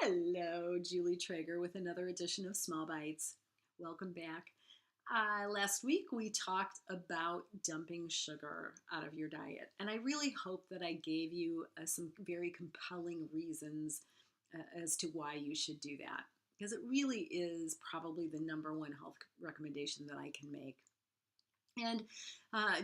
Hello, Julie Traeger with another edition of Small Bites. Welcome back. Last week we talked about dumping sugar out of your diet, and I really hope that I gave you some very compelling reasons as to why you should do that, because it really is probably the number one health recommendation that I can make. And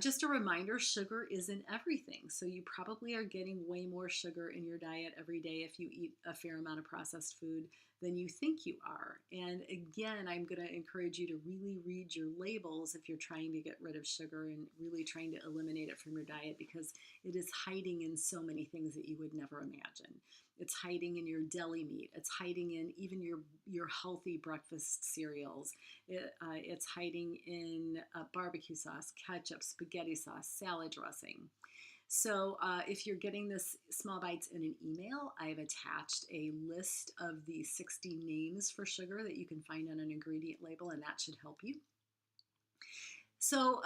just a reminder, sugar is in everything. So you probably are getting way more sugar in your diet every day if you eat a fair amount of processed food than you think you are. And again, I'm going to encourage you to really read your labels if you're trying to get rid of sugar and really trying to eliminate it from your diet, because it is hiding in so many things that you would never imagine. It's hiding in your deli meat. It's hiding in even your healthy breakfast cereals. It's hiding in barbecue sauce, ketchup, spaghetti sauce, salad dressing. So if you're getting this Small Bites in an email, I've attached a list of the 60 names for sugar that you can find on an ingredient label, and that should help you. So,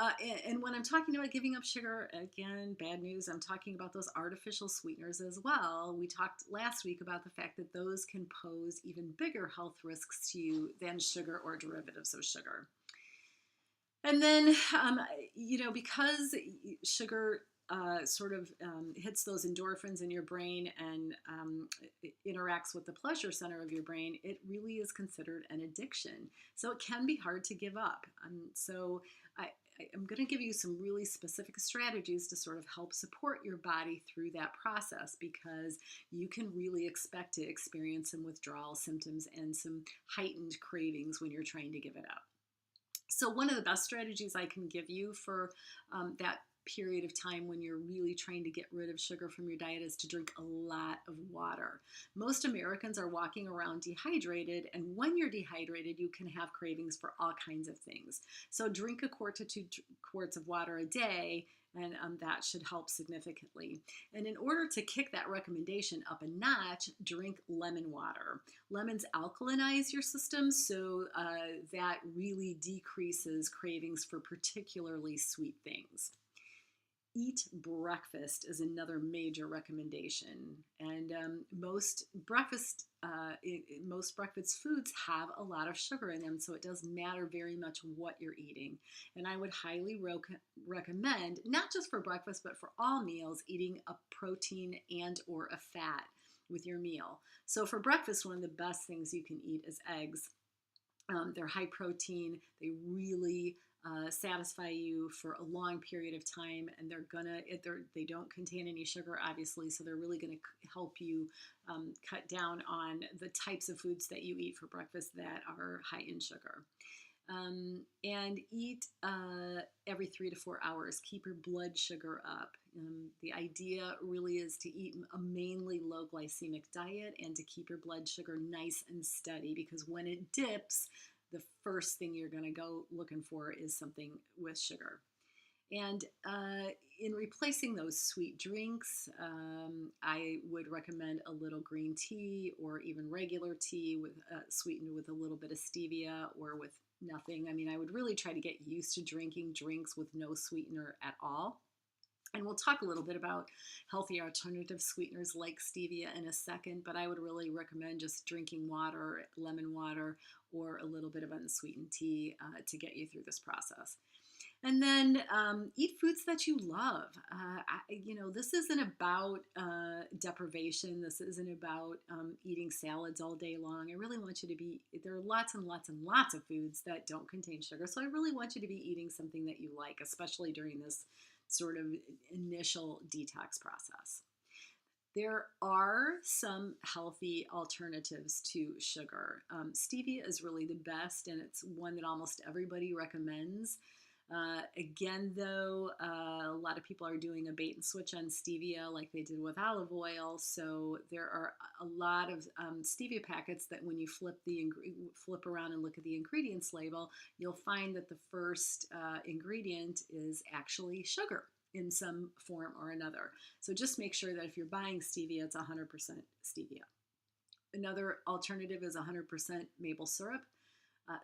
and when I'm talking about giving up sugar, again, bad news, I'm talking about those artificial sweeteners as well. We talked last week about the fact that those can pose even bigger health risks to you than sugar or derivatives of sugar. And then, because sugar hits those endorphins in your brain and it interacts with the pleasure center of your brain, it really is considered an addiction. So it can be hard to give up. I'm going to give you some really specific strategies to sort of help support your body through that process, because you can really expect to experience some withdrawal symptoms and some heightened cravings when you're trying to give it up. So one of the best strategies I can give you for that period of time when you're really trying to get rid of sugar from your diet is to drink a lot of water. Most Americans are walking around dehydrated, and when you're dehydrated, you can have cravings for all kinds of things. So drink a quart to 2 quarts of water a day, and that should help significantly. And in order to kick that recommendation up a notch, drink lemon water. Lemons alkalinize your system, so that really decreases cravings for particularly sweet things. Eat breakfast is another major recommendation, and most breakfast foods have a lot of sugar in them, so it does matter very much what you're eating. And I would highly recommend, not just for breakfast but for all meals, eating a protein and or a fat with your meal. So for breakfast, one of the best things you can eat is eggs. They're high protein. They really satisfy you for a long period of time, and they don't contain any sugar, obviously, so they're really going to help you cut down on the types of foods that you eat for breakfast that are high in sugar. And eat every 3 to 4 hours. Keep your blood sugar up. The idea really is to eat a mainly low glycemic diet and to keep your blood sugar nice and steady, because when it dips, the first thing you're going to go looking for is something with sugar. And in replacing those sweet drinks, I would recommend a little green tea or even regular tea with sweetened with a little bit of stevia or with nothing. I mean, I would really try to get used to drinking drinks with no sweetener at all. And we'll talk a little bit about healthy alternative sweeteners like stevia in a second, but I would really recommend just drinking water, lemon water, or a little bit of unsweetened tea to get you through this process. And then eat foods that you love. This isn't about deprivation. This isn't about eating salads all day long. I really want you to there are lots and lots and lots of foods that don't contain sugar. So I really want you to be eating something that you like, especially during this sort of initial detox process. There are some healthy alternatives to sugar. Stevia is really the best, and it's one that almost everybody recommends. Again, though, a lot of people are doing a bait and switch on stevia like they did with olive oil. So there are a lot of stevia packets that when you flip around and look at the ingredients label, you'll find that the first ingredient is actually sugar in some form or another. So just make sure that if you're buying stevia, it's 100% stevia. Another alternative is 100% maple syrup.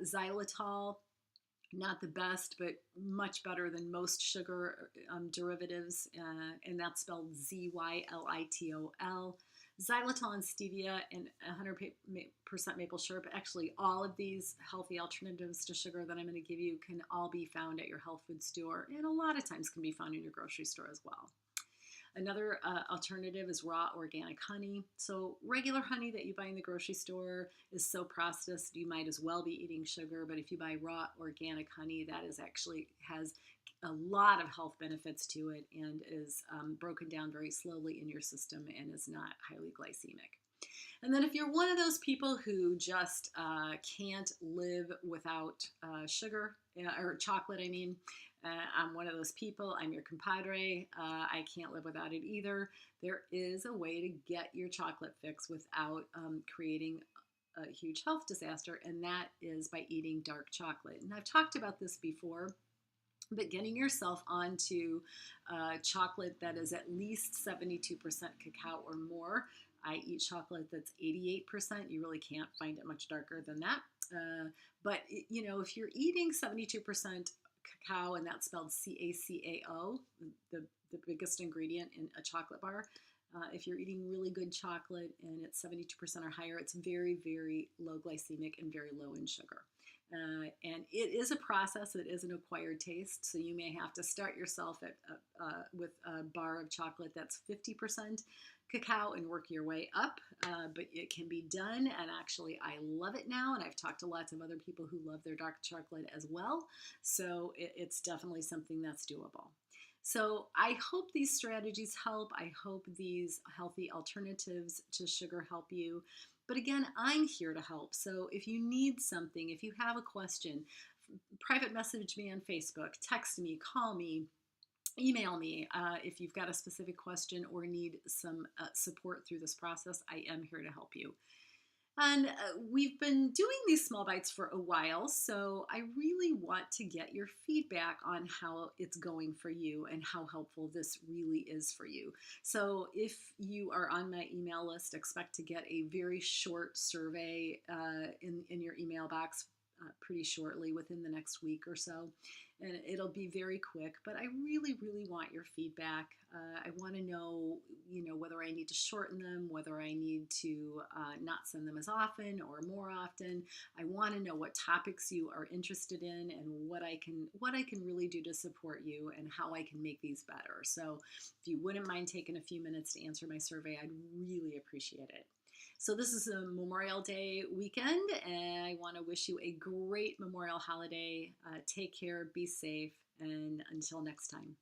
Xylitol, not the best, but much better than most sugar derivatives, and that's spelled Zylitol. xylitol and stevia and 100% maple syrup. Actually, all of these healthy alternatives to sugar that I'm going to give you can all be found at your health food store, and a lot of times can be found in your grocery store as well. Another alternative is raw organic honey. So regular honey that you buy in the grocery store is so processed, you might as well be eating sugar. But if you buy raw organic honey, that is actually has a lot of health benefits to it and is broken down very slowly in your system and is not highly glycemic. And then if you're one of those people who just can't live without sugar or chocolate, I mean, I'm one of those people. I'm your compadre. I can't live without it either. There is a way to get your chocolate fix without creating a huge health disaster, and that is by eating dark chocolate. And I've talked about this before, but getting yourself onto chocolate that is at least 72% cacao or more. I eat chocolate that's 88%. You really can't find it much darker than that. But if you're eating 72% cacao, and that's spelled CACAO, the biggest ingredient in a chocolate bar. If you're eating really good chocolate and it's 72% or higher, it's very, very low glycemic and very low in sugar. And it is a process. It is an acquired taste. So you may have to start yourself with a bar of chocolate that's 50% cacao and work your way up. But it can be done. And actually, I love it now. And I've talked to lots of other people who love their dark chocolate as well. So it's definitely something that's doable. So I hope these strategies help. I hope these healthy alternatives to sugar help you. But again, I'm here to help. So if you need something, if you have a question, private message me on Facebook, text me, call me, email me. If you've got a specific question or need some support through this process, I am here to help you. And we've been doing these small bites for a while, so I really want to get your feedback on how it's going for you and how helpful this really is for you. So if you are on my email list, expect to get a very short survey in your email box pretty shortly, within the next week or so. And it'll be very quick, but I really, really want your feedback. I want to know, whether I need to shorten them, whether I need to not send them as often or more often. I want to know what topics you are interested in and what I can really do to support you and how I can make these better. So if you wouldn't mind taking a few minutes to answer my survey, I'd really appreciate it. So this is a Memorial Day weekend, and I want to wish you a great Memorial holiday. Take care, be safe, and until next time.